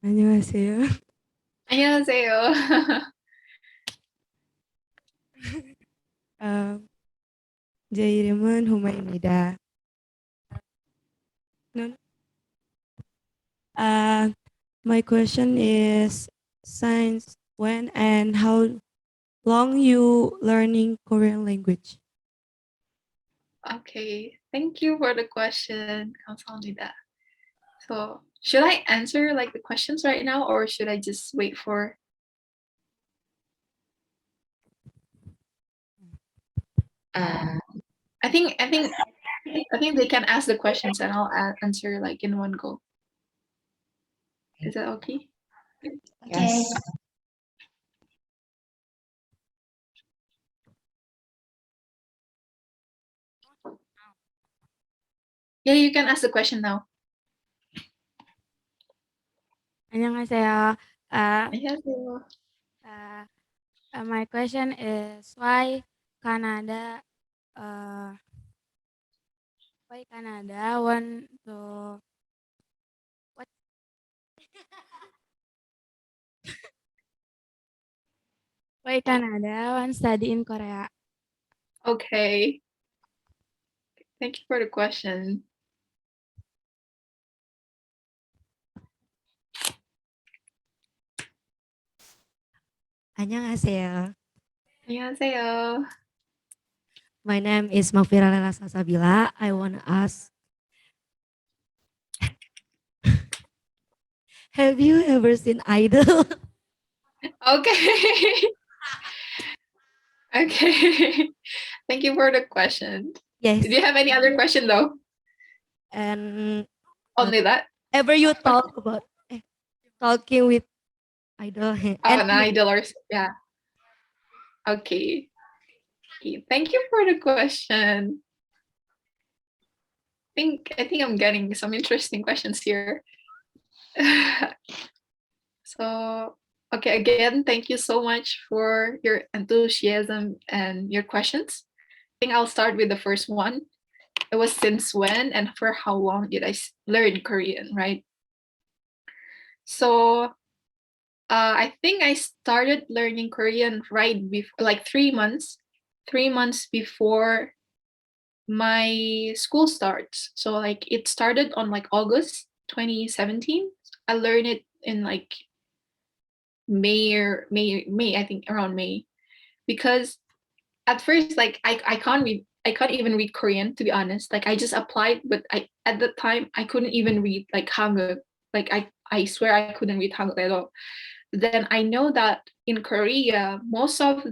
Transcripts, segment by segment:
안녕하세요. 안녕하세요. 제 이름은 후마입니다. No, my question is, since when and how long you learning Korean language? Okay, thank you for the question. 감사합니다. So, should I answer like the questions right now, or should I just wait for? Uh, I think they can ask the questions and I'll answer like in one go. Is that okay? yes. Yeah, you can ask the question now. 안녕하세요. 안녕하세요. My question is, Canada uh, why Canada want to what why Canada want study in Korea? Okay. Thank you for the question. 안녕하세요. 안녕하세요. My name is Mafira Lela Sasabila. I want to ask, have you ever seen Idol? Okay. Okay. Thank you for the question. Yes. Do you have any other question though? And Only that? ever you talk about talking with Idol? Oh, an idol or yeah. Okay. Thank you for the question. I think I'm getting some interesting questions here. So, okay, again, thank you so much for your enthusiasm and your questions. I think I'll start with the first one. It was since when and for how long did I learn Korean, right? So, I think I started learning Korean right before, like 3 months, 3 months before my school starts. So like it started on like August 2017. I learned it in like May, I think around May. Because at first like I can't even read Korean, to be honest. Like I just applied, but I at the time I couldn't even read like Hangul. Like I swear I couldn't read Hangul at all. Then I know that in Korea most of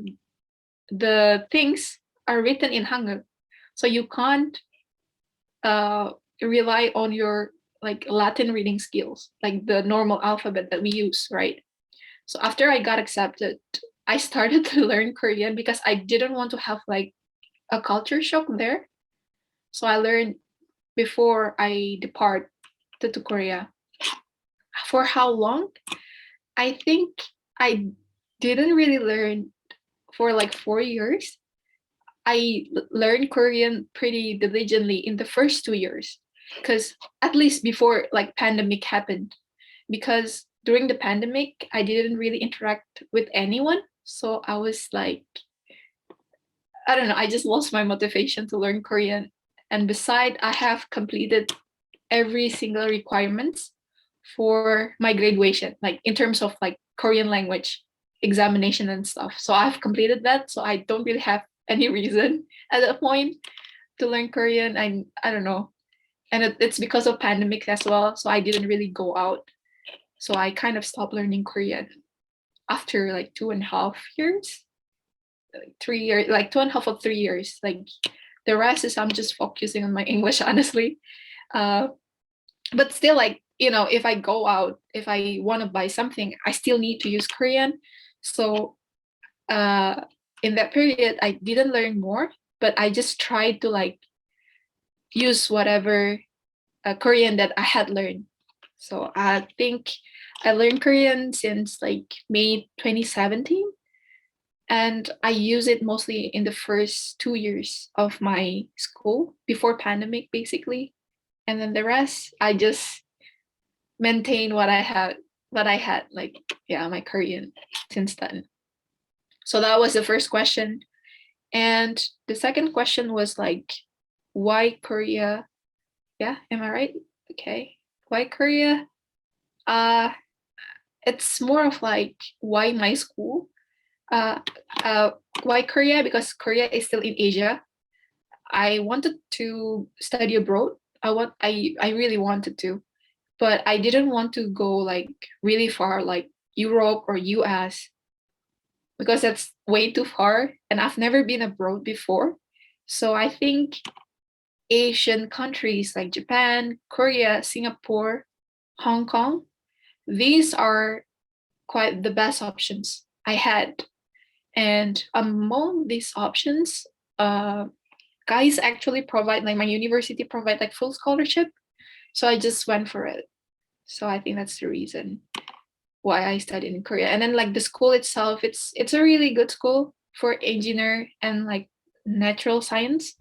the things are written in Hangul. So you can't rely on your like Latin reading skills, like the normal alphabet that we use, right? So after I got accepted, I started to learn Korean because I didn't want to have like a culture shock there. So I learned before I depart to Korea. For how long? I think I didn't really learn for like 4 years. I learned Korean pretty diligently in the first 2 years, because at least before like pandemic happened, because during the pandemic I didn't really interact with anyone, so I was like, I don't know, I just lost my motivation to learn Korean. And beside, I have completed every single requirements for my graduation, like in terms of like Korean language examination and stuff. So I've completed that. So I don't really have any reason at that point to learn Korean. I don't know. And it's because of pandemic as well. So I didn't really go out. So I kind of stopped learning Korean after like 2.5 years, like 3 years, like 2.5 or 3 years. Like the rest is I'm just focusing on my English, honestly. But still, like, if I go out, if I want to buy something, I still need to use Korean. So in that period I didn't learn more, but I just tried to like use whatever Korean that I had learned. So I think I learned Korean since like May 2017, and I use it mostly in the first 2 years of my school before pandemic, basically. And then the rest I just maintain what I had, but I had like, yeah, my Korean since then. So that was the first question. And the second question was like, why Korea? Yeah, am I right? Okay. Why Korea? It's more of like, why my school? Uh, why Korea? Because Korea is still in Asia. I wanted to study abroad. I really wanted to, but I didn't want to go like really far, like Europe or US, because that's way too far, and I've never been abroad before. So I think Asian countries like Japan, Korea, Singapore, Hong Kong, these are quite the best options I had. And among these options, guys actually provide, like my university provide like full scholarship. So I just went for it. So I think that's the reason why I studied in Korea. And then like the school itself, it's a really good school for engineer and like natural science.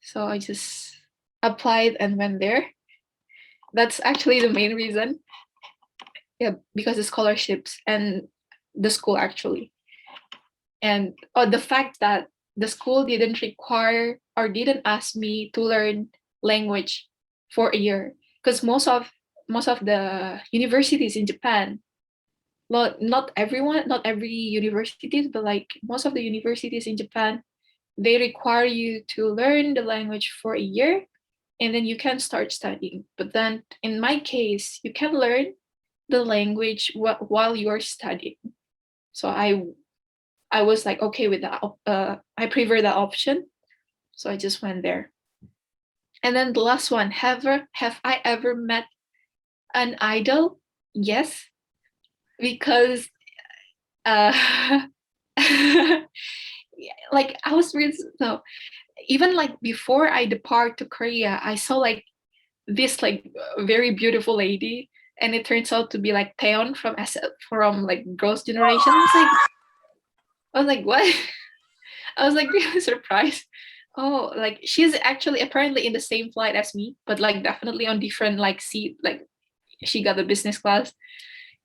So I just applied and went there. That's actually the main reason. Yeah, because the scholarships and the school actually. And the fact that the school didn't require or didn't ask me to learn language for a year, because most of the universities in Japan, well, not everyone, not every universities, but like most of the universities in Japan, they require you to learn the language for a year and then you can start studying. But then in my case, you can learn the language while you are studying. So I was like okay with that. I prefer that option, so I just went there. And then the last one, have I ever met an idol? Yes, because uh, like I was really, no, even like before I depart to Korea, I saw like this like very beautiful lady, and it turns out to be like Taeyeon from like Girls' Generation. I was like, what? I was like really surprised. Oh, like she's actually apparently in the same flight as me, but like definitely on different like seat. Like she got the business class.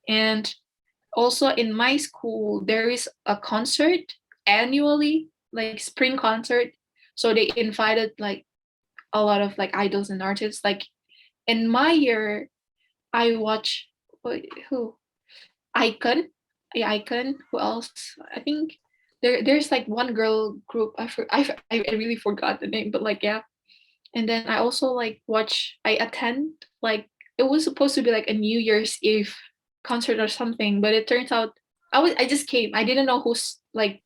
And also in my school, there is a concert annually, like spring concert. So they invited like a lot of like idols and artists. Like in my year, I watch who Icon, yeah, Icon. Who else? I think there's like one girl group. I really forgot the name, but like yeah. And then I also like I attend like it was supposed to be like a New Year's Eve concert or something, but it turns out I just came. I didn't know who's like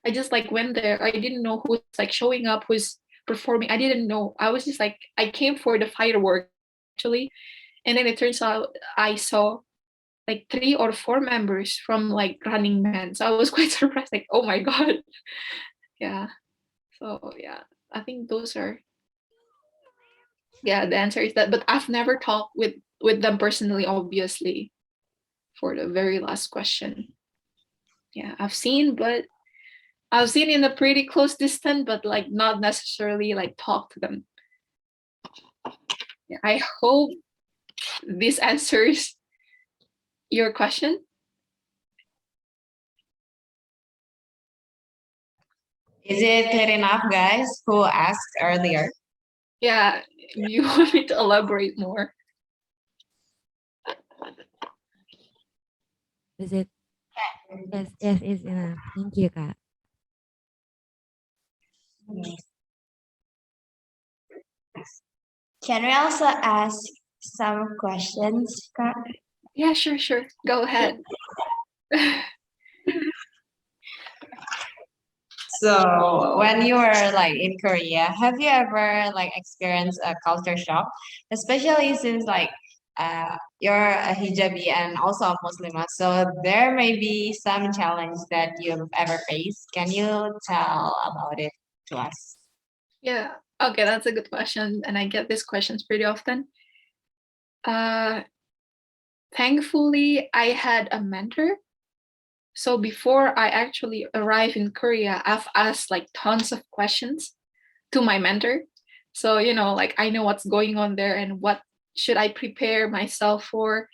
I just like went there. I didn't know who's like showing up, who's performing. I didn't know. I was just like I came for the fireworks actually. And then it turns out I saw like 3 or 4 members from like Running Man. So I was quite surprised, like, oh my God. Yeah. So yeah, I think those are, yeah, the answer is that. But I've never talked with them personally, obviously, for the very last question. Yeah, I've seen in a pretty close distance, but like not necessarily like talk to them. Yeah, I hope this answers your question. Is it clear enough, guys, who asked earlier? Yeah, you want me to elaborate more? Is it? Yes, yes, it's enough. Thank you, Kak. Can we also ask some questions, Kak? Yeah, sure. Go ahead. So when you were like in Korea, have you ever like experienced a culture shock? Especially since like you're a hijabi and also a Muslimah, so there may be some challenge that you've ever faced. Can you tell about it to us? Yeah. Okay, that's a good question, and I get these questions pretty often. Uh, Thankfully, I had a mentor. So before I actually arrived in Korea, I've asked like tons of questions to my mentor. So, like I know what's going on there and what should I prepare myself for.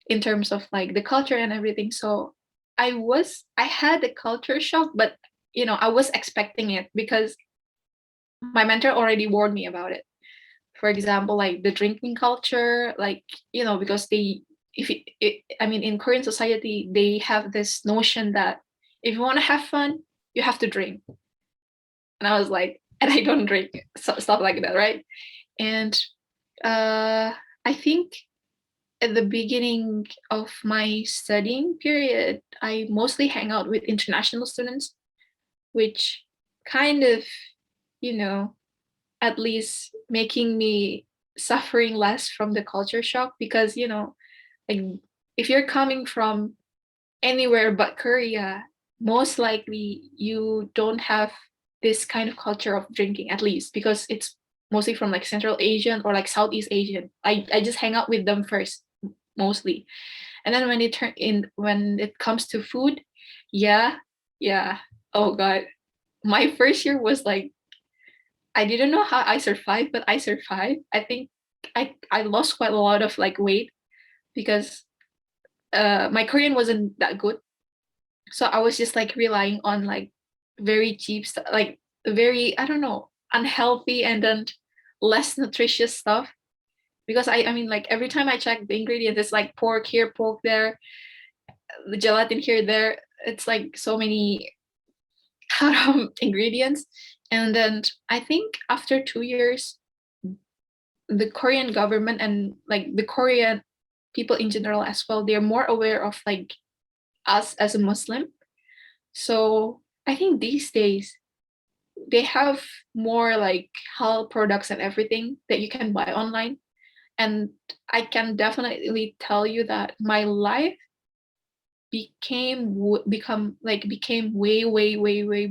in terms of like the culture and everything. So I had a culture shock, but I was expecting it because my mentor already warned me about it. For example, like the drinking culture, like because they if it, I mean in Korean society they have this notion that if you want to have fun, you have to drink. And I was like, and I don't drink, stuff like that, right? And I think at the beginning of my studying period, I mostly hang out with international students, which kind of, you know, at least making me suffering less from the culture shock because, like if you're coming from anywhere but Korea, most likely you don't have this kind of culture of drinking, at least because it's mostly from like Central Asian or like Southeast Asian. I just hang out with them first mostly. And then when it comes to food, yeah, yeah. Oh god. My first year was like I didn't know how I survived, but I survived. I think I lost quite a lot of like weight because my Korean wasn't that good. So I was just like relying on like very cheap stuff, like very, I don't know, unhealthy and then less nutritious stuff. Because I mean like every time I check the ingredients, it's like pork here, pork there, the gelatin here, there. It's like so many ingredients. And then I think after 2 years, the Korean government and like the Korean people in general as well, they're more aware of like us as a Muslim. So I think these days they have more like halal products and everything that you can buy online. And I can definitely tell you that my life became way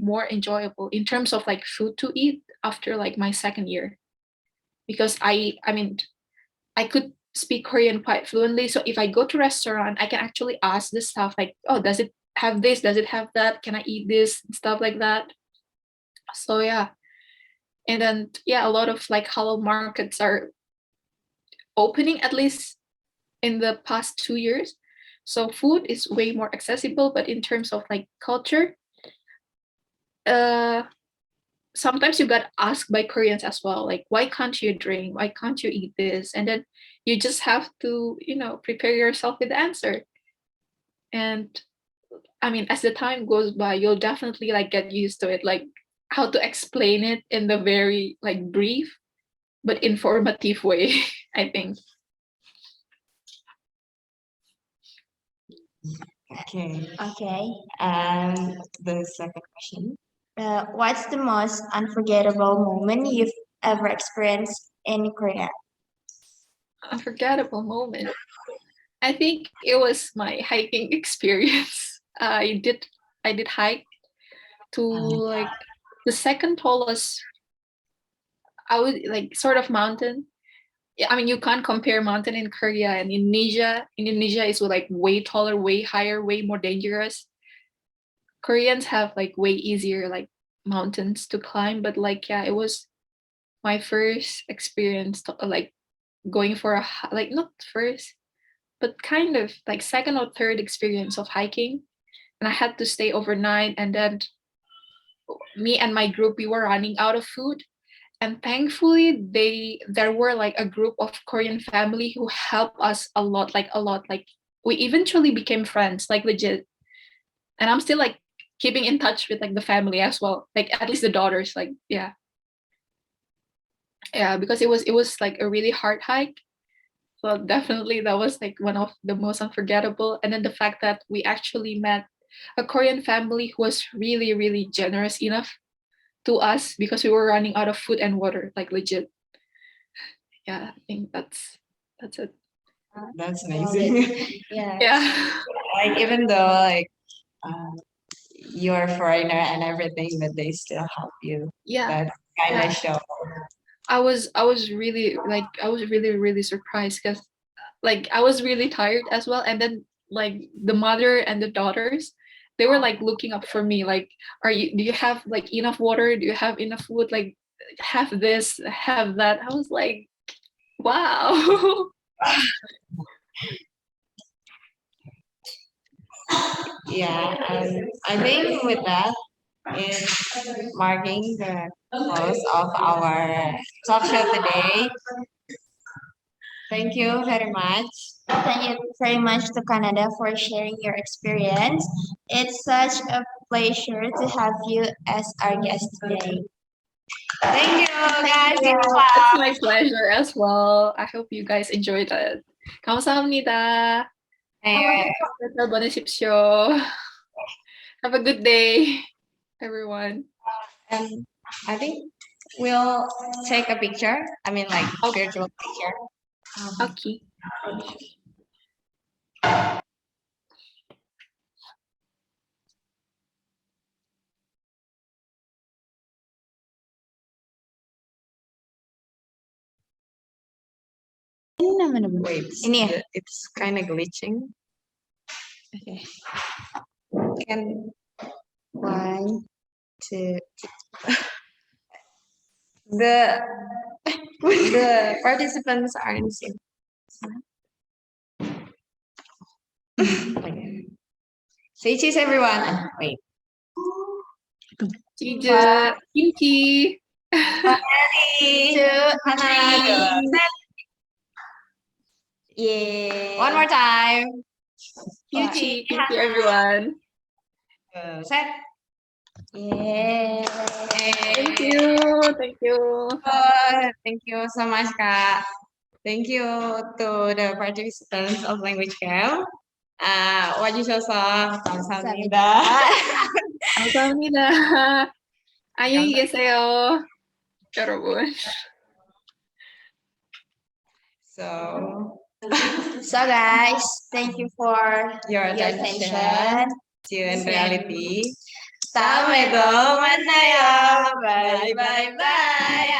more enjoyable in terms of like food to eat after like my second year because I mean I could speak Korean quite fluently. So if I go to restaurant, I can actually ask this stuff like, oh, does it have this? Does it have that? Can I eat this? Stuff like that. So yeah. And then yeah, a lot of like halal markets are opening at least in the past 2 years. So food is way more accessible, but in terms of like culture, uh sometimes you got asked by Koreans as well, like why can't you drink? Why can't you eat this? And then you just have to, prepare yourself with the answer. And I mean, as the time goes by, you'll definitely like get used to it, like how to explain it in the very like brief but informative way, I think. Okay. Okay. The second question. What's the most unforgettable moment you've ever experienced in Korea? Unforgettable moment. I think it was my hiking experience. I did hike to like the second tallest, I would like sort of mountain. Yeah, I mean you can't compare mountain in Korea and Indonesia. Indonesia is like way taller, way higher, way more dangerous. Koreans have like way easier like mountains to climb, but like yeah, it was my first experience like going for like not first, but kind of like second or third experience of hiking. And I had to stay overnight, and then me and my group, we were running out of food. And thankfully there were like a group of Korean family who helped us a lot, like we eventually became friends, like legit. And I'm still like keeping in touch with like the family as well, like at least the daughters, like yeah. Yeah, because it was like a really hard hike. So definitely that was like one of the most unforgettable. And then the fact that we actually met a Korean family who was really, really generous enough to us because we were running out of food and water, like legit. Yeah, I think that's it. That's amazing. Yeah. Yeah. Like even though like uh, you're a foreigner and everything, but they still help you. Yeah. That kind Yeah. of show. I was really surprised because like I was really tired as well. And then like the mother and the daughters, they were like looking up for me, like, do you have like enough water? Do you have enough food? Like have this, have that. I was like, wow. Yeah, I think with that is marking the close of our talk show today. Thank you very much. Thank you very much to Canada for sharing your experience. It's such a pleasure to have you as our guest today. Thank you, guys. Give me It's clap. my pleasure as well. I hope you guys enjoyed it. 감사합니다. And, Unforgettable 보내십시오. Have a good day, everyone. and I think we'll take a picture. I mean, like virtual picture. Okay. Wait, Ini ya? it's kind of glitching. Okay. Can one, two, the the participants are in sync. Okay. Say cheese, everyone. Wait. 치즈, 김치. Two, Hana. Yeah. One more time. 김치, 김치, everyone. Set. Yeah. Thank you, thank you. Thank you so much, Kak. Thank you to the participants of language camp. 와주셔서 감사합니다. 감사합니다. 안녕히 계세요, 여러분. So, So guys, thank you for your your attention. attention. See you in reality. 다음에도 만나요. Bye bye bye.